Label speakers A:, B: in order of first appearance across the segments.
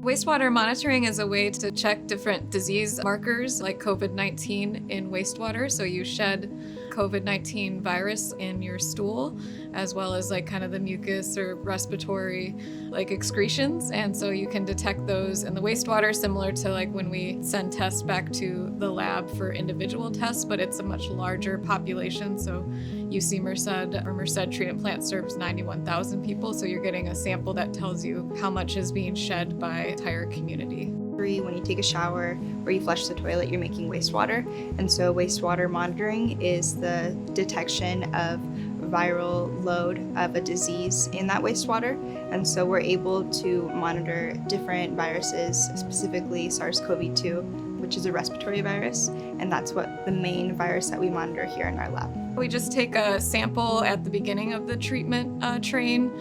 A: Wastewater monitoring is a way to check different disease markers like COVID-19 in wastewater. So you shed COVID-19 virus in your stool, as well as like kind of the mucus or respiratory like excretions. And so you can detect those in the wastewater, similar to like when we send tests back to the lab for individual tests, but it's a much larger population. So UC Merced or Merced treatment plant serves 91,000 people. So you're getting a sample that tells you how much is being shed by the entire community.
B: When you take a shower or you flush the toilet, you're making wastewater. And so wastewater monitoring is the detection of viral load of a disease in that wastewater. And so we're able to monitor different viruses, specifically SARS-CoV-2, which is a respiratory virus. And that's what the main virus that we monitor here in our lab.
A: We just take a sample at the beginning of the treatment train.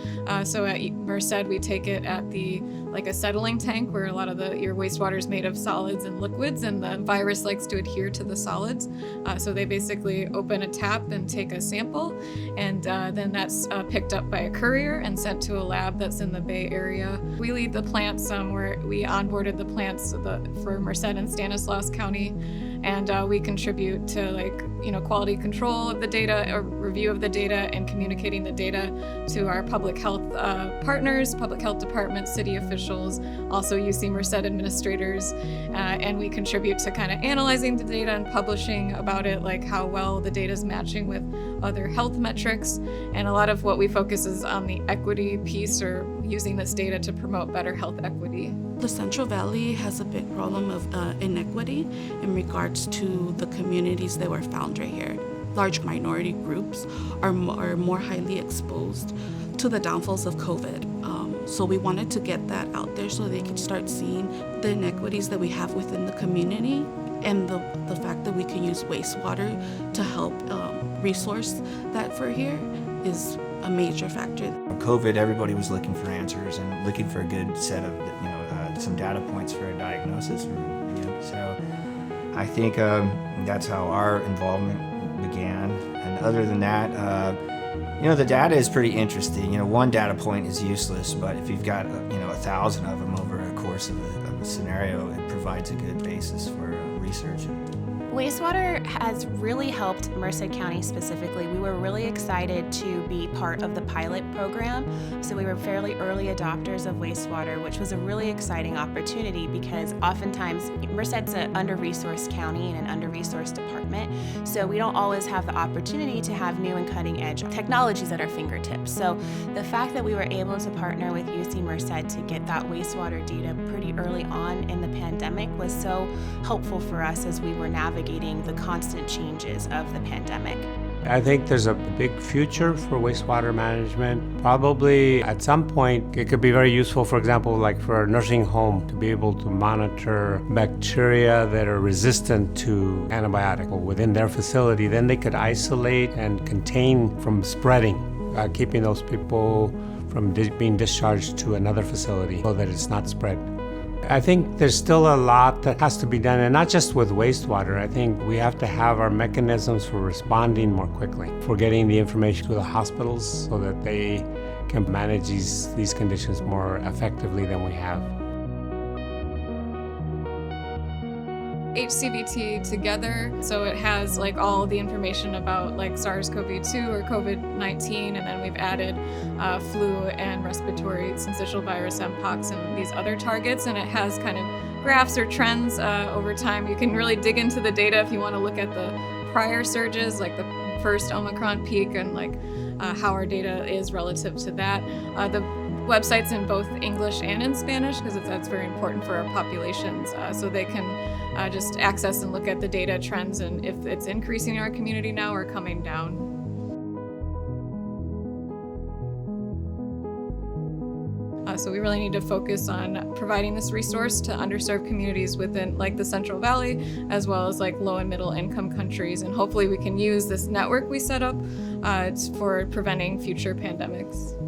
A: So at Merced, we take it at the like a settling tank where a lot of your wastewater is made of solids and liquids, and the virus likes to adhere to the solids. So they basically open a tap and take a sample, and then that's picked up by a courier and sent to a lab that's in the Bay Area. We lead the plants where we onboarded the plants for Merced and Stanislaus County. And we contribute to quality control of the data, or review of the data, and communicating the data to our public health partners, public health departments, city officials, also UC Merced administrators. And we contribute to kind of analyzing the data and publishing about it, like how well the data is matching with other health metrics. And a lot of what we focus is on the equity piece, or using this data to promote better health equity.
C: The Central Valley has a big problem of inequity in regards to the communities that were found right here. Large minority groups are more highly exposed to the downfalls of COVID. So we wanted to get that out there so they could start seeing the inequities that we have within the community, and the fact that we can use wastewater to help resource that for here is a major factor.
D: COVID, everybody was looking for answers and looking for a good set of some data points for a diagnosis. So I think that's how our involvement began. And other than that, the data is pretty interesting. One data point is useless, but if you've got 1,000 of them over a course of a scenario, it provides a good basis for research.
E: Wastewater has really helped Merced County specifically. We were really excited to be part of the pilot program. So we were fairly early adopters of wastewater, which was a really exciting opportunity because oftentimes Merced's an under-resourced county and an under-resourced department. So we don't always have the opportunity to have new and cutting-edge technologies at our fingertips. So the fact that we were able to partner with UC Merced to get that wastewater data pretty early on in the pandemic was so helpful for us as we were navigating the constant changes of the pandemic.
F: I think there's a big future for wastewater management. Probably at some point it could be very useful, for example, like for a nursing home, to be able to monitor bacteria that are resistant to antibiotic within their facility. Then they could isolate and contain from spreading, keeping those people from being discharged to another facility so that it's not spread. I think there's still a lot that has to be done, and not just with wastewater. I think we have to have our mechanisms for responding more quickly, for getting the information to the hospitals so that they can manage these conditions more effectively than we have.
A: HCVT together, so it has like all the information about like SARS-CoV-2 or COVID-19, and then we've added flu and respiratory syncytial virus, mpox, and these other targets, and it has kind of graphs or trends over time. You can really dig into the data if you want to look at the prior surges, like the first Omicron peak, and like how our data is relative to that. The website's in both English and in Spanish because that's very important for our populations, so they can just access and look at the data trends and if it's increasing in our community now or coming down. So we really need to focus on providing this resource to underserved communities within like the Central Valley, as well as like low and middle income countries. And hopefully we can use this network we set up for preventing future pandemics.